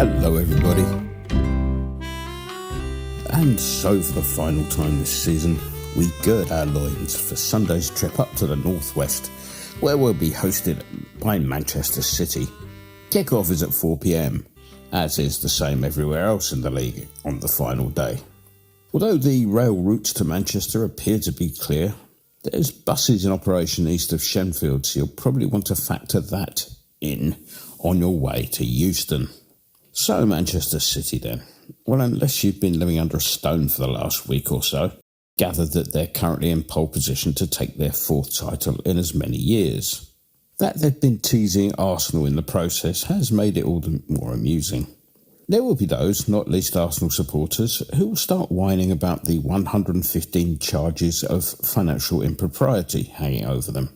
Hello everybody. And so for the final time this season, we gird our loins for Sunday's trip up to the northwest, where we'll be hosted by Manchester City. Kick-off is at 4 p.m, as is the same everywhere else in the league on the final day. Although the rail routes to Manchester appear to be clear, there's buses in operation east of Shenfield, so you'll probably want to factor that in on your way to Euston. So Manchester City then. Well, unless you've been living under a stone for the last week or so, gather that they're currently in pole position to take their fourth title in as many years. That they've been teasing Arsenal in the process has made it all the more amusing. There will be those, not least Arsenal supporters, who will start whining about the 115 charges of financial impropriety hanging over them.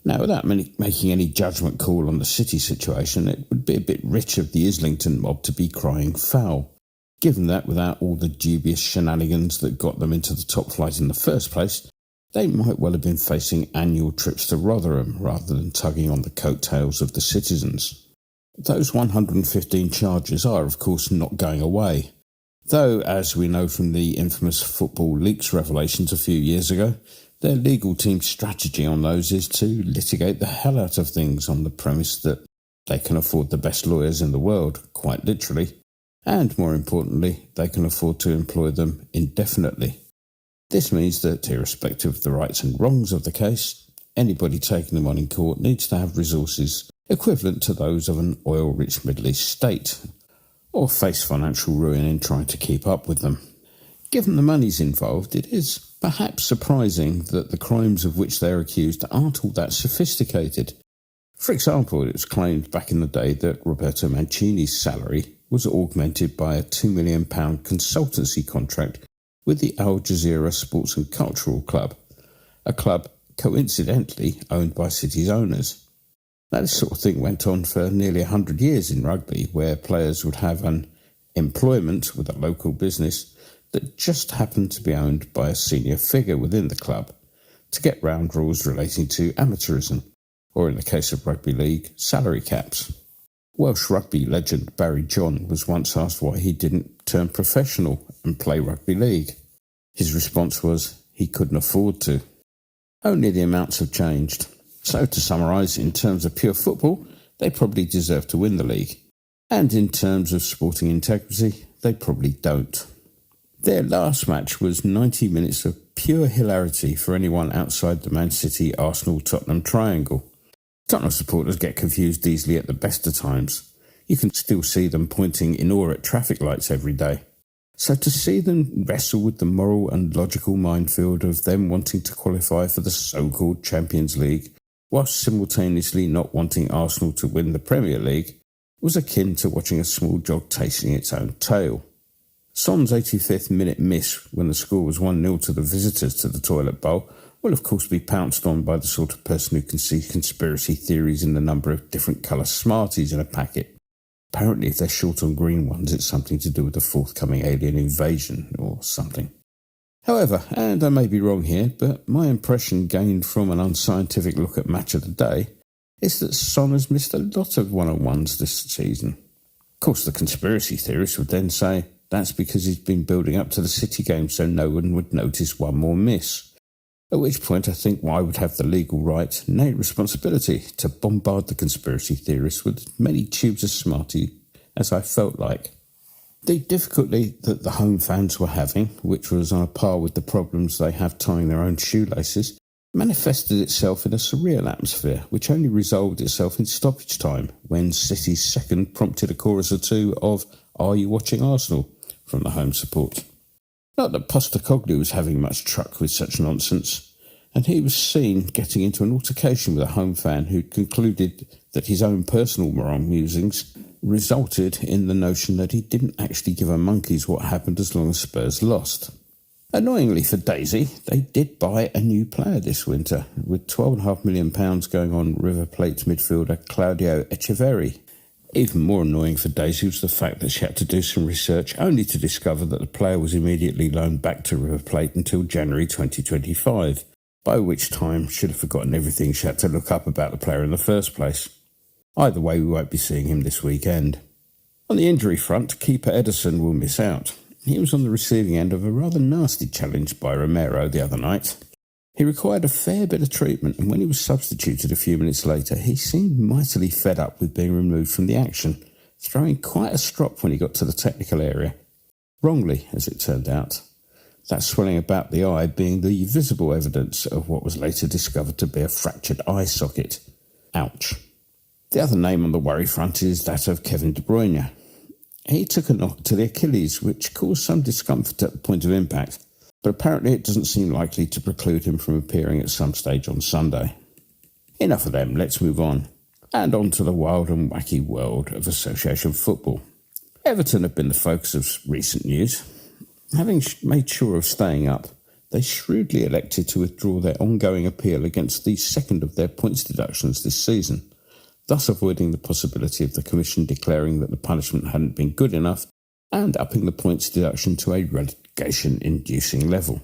Now, without making any judgment call on the City situation, it would be a bit rich of the Islington mob to be crying foul, given that without all the dubious shenanigans that got them into the top flight in the first place, they might well have been facing annual trips to Rotherham rather than tugging on the coattails of the citizens. Those 115 charges are, of course, not going away, though, as we know from the infamous Football Leaks revelations a few years ago, their legal team's strategy on those is to litigate the hell out of things on the premise that they can afford the best lawyers in the world, quite literally, and more importantly, they can afford to employ them indefinitely. This means that, irrespective of the rights and wrongs of the case, anybody taking them on in court needs to have resources equivalent to those of an oil-rich Middle East state, or face financial ruin in trying to keep up with them. Given the monies involved, it is perhaps surprising that the crimes of which they are accused aren't all that sophisticated. For example, it was claimed back in the day that Roberto Mancini's salary was augmented by a £2 million consultancy contract with the Al Jazeera Sports and Cultural Club, a club coincidentally owned by City's owners. Now, this sort of thing went on for nearly 100 years in rugby, where players would have an employment with a local business that just happened to be owned by a senior figure within the club to get round rules relating to amateurism, or in the case of rugby league, salary caps. Welsh rugby legend Barry John was once asked why he didn't turn professional and play rugby league. His response was he couldn't afford to. Only the amounts have changed. So to summarise, in terms of pure football, they probably deserve to win the league. And in terms of sporting integrity, they probably don't. Their last match was 90 minutes of pure hilarity for anyone outside the Man City-Arsenal-Tottenham triangle. Tottenham supporters get confused easily at the best of times. You can still see them pointing in awe at traffic lights every day. So to see them wrestle with the moral and logical minefield of them wanting to qualify for the so-called Champions League, whilst simultaneously not wanting Arsenal to win the Premier League, was akin to watching a small dog tasting its own tail. Son's 85th minute miss when the score was 1-0 to the visitors to the toilet bowl will of course be pounced on by the sort of person who can see conspiracy theories in the number of different colour Smarties in a packet. Apparently if they're short on green ones, it's something to do with the forthcoming alien invasion or something. However, and I may be wrong here, but my impression gained from an unscientific look at Match of the Day is that Son has missed a lot of one-on-ones this season. Of course, the conspiracy theorists would then say that's because he's been building up to the City game so no one would notice one more miss. At which point I think I would have the legal right, nay responsibility, to bombard the conspiracy theorists with as many tubes of Smartie as I felt like. The difficulty that the home fans were having, which was on a par with the problems they have tying their own shoelaces, manifested itself in a surreal atmosphere, which only resolved itself in stoppage time, when City's second prompted a chorus or two of "Are you watching Arsenal?" from the home support. Not that Postecoglou was having much truck with such nonsense, and he was seen getting into an altercation with a home fan who concluded that his own personal wrong musings resulted in the notion that he didn't actually give a monkey's what happened as long as Spurs lost. Annoyingly for Daisy, they did buy a new player this winter, with £12.5 million going on River Plate midfielder Claudio Echeverri. Even more annoying for Daisy was the fact that she had to do some research only to discover that the player was immediately loaned back to River Plate until January 2025, by which time she'd have forgotten everything she had to look up about the player in the first place. Either way, we won't be seeing him this weekend. On the injury front, keeper Ederson will miss out. He was on the receiving end of a rather nasty challenge by Romero the other night. He required a fair bit of treatment, and when he was substituted a few minutes later, he seemed mightily fed up with being removed from the action, throwing quite a strop when he got to the technical area. Wrongly, as it turned out. That swelling about the eye being the visible evidence of what was later discovered to be a fractured eye socket. Ouch. The other name on the worry front is that of Kevin De Bruyne. He took a knock to the Achilles, which caused some discomfort at the point of impact, but apparently it doesn't seem likely to preclude him from appearing at some stage on Sunday. Enough of them, let's move on. And on to the wild and wacky world of association football. Everton have been the focus of recent news. Having made sure of staying up, they shrewdly elected to withdraw their ongoing appeal against the second of their points deductions this season, thus avoiding the possibility of the Commission declaring that the punishment hadn't been good enough and upping the points deduction to a relegation-inducing level.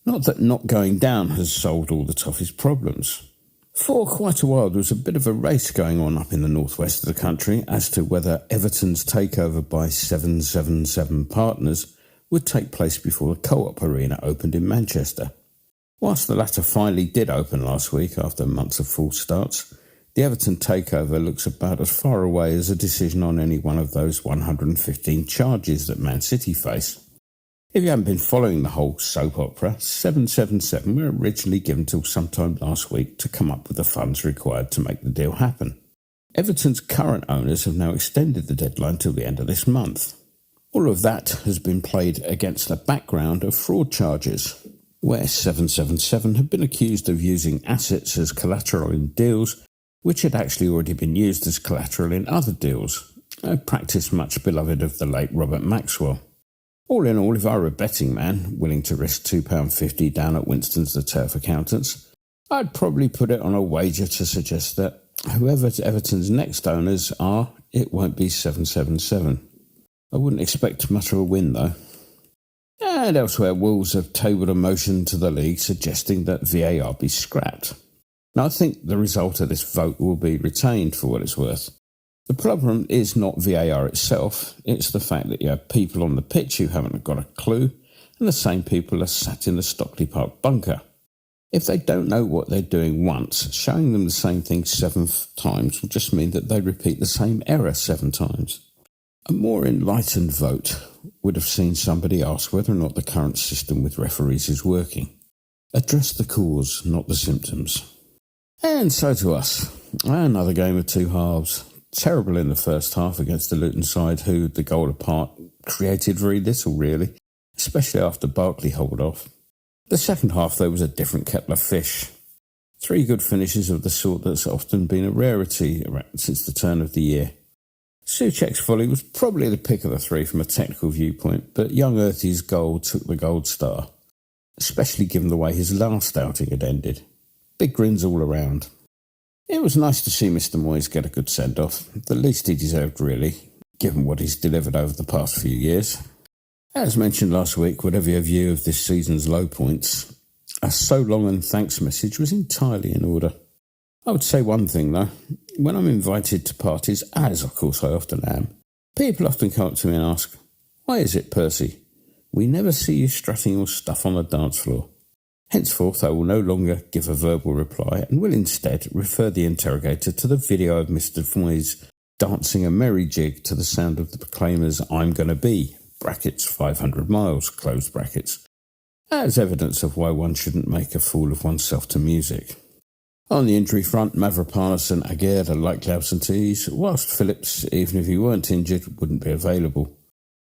Not that not going down has solved all the toughest problems. For quite a while there was a bit of a race going on up in the northwest of the country as to whether Everton's takeover by 777 partners would take place before the Co-op Arena opened in Manchester. Whilst the latter finally did open last week after months of false starts, the Everton takeover looks about as far away as a decision on any one of those 115 charges that Man City face. If you haven't been following the whole soap opera, 777 were originally given till sometime last week to come up with the funds required to make the deal happen. Everton's current owners have now extended the deadline till the end of this month. All of that has been played against a background of fraud charges, where 777 have been accused of using assets as collateral in deals which had actually already been used as collateral in other deals, a practice much beloved of the late Robert Maxwell. All in all, if I were a betting man, willing to risk £2.50 down at Winston's the Turf Accountants, I'd probably put it on a wager to suggest that whoever Everton's next owners are, it won't be 777. I wouldn't expect much of a win, though. And elsewhere, Wolves have tabled a motion to the league suggesting that VAR be scrapped. Now, I think the result of this vote will be retained for what it's worth. The problem is not VAR itself, it's the fact that you have people on the pitch who haven't got a clue, and the same people are sat in the Stockley Park bunker. If they don't know what they're doing once, showing them the same thing 7 times will just mean that they repeat the same error 7 times. A more enlightened vote would have seen somebody ask whether or not the current system with referees is working. Address the cause, not the symptoms. And so to us, another game of two halves. Terrible in the first half against the Luton side, who, the goal apart, created very little really, especially after Barkley holed off. The second half, though, was a different kettle of fish. 3 good finishes of the sort that's often been a rarity since the turn of the year. Souček's volley was probably the pick of the 3 from a technical viewpoint, but young Erthy's goal took the gold star, especially given the way his last outing had ended. Big grins all around. It was nice to see Mr. Moyes get a good send-off, the least he deserved really, given what he's delivered over the past few years. As mentioned last week, whatever your view of this season's low points, a so long and thanks message was entirely in order. I would say one thing though, when I'm invited to parties, as of course I often am, people often come up to me and ask, "Why is it, Percy? We never see you strutting your stuff on the dance floor." Henceforth, I will no longer give a verbal reply and will instead refer the interrogator to the video of Mr. Moyes dancing a merry jig to the sound of the Proclaimers' "I'm Gonna Be," brackets 500 miles, closed brackets, as evidence of why one shouldn't make a fool of oneself to music. On the injury front, Mavropanos and Aguerd are likely absentees, whilst Phillips, even if he weren't injured, wouldn't be available.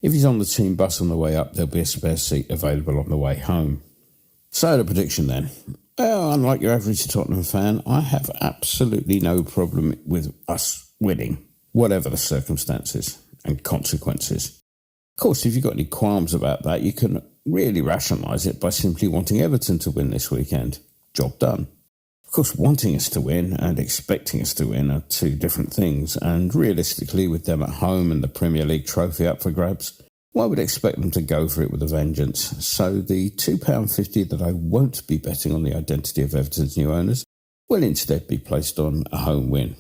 If he's on the team bus on the way up, there'll be a spare seat available on the way home. So the prediction then. Well, unlike your average Tottenham fan, I have absolutely no problem with us winning, whatever the circumstances and consequences. Of course, if you've got any qualms about that, you can really rationalise it by simply wanting Everton to win this weekend. Job done. Of course, wanting us to win and expecting us to win are 2 different things, and realistically, with them at home and the Premier League trophy up for grabs, I would expect them to go for it with a vengeance. So the £2.50 that I won't be betting on the identity of Everton's new owners will instead be placed on a home win.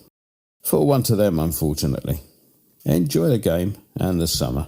4-1 to them, unfortunately. Enjoy the game and the summer.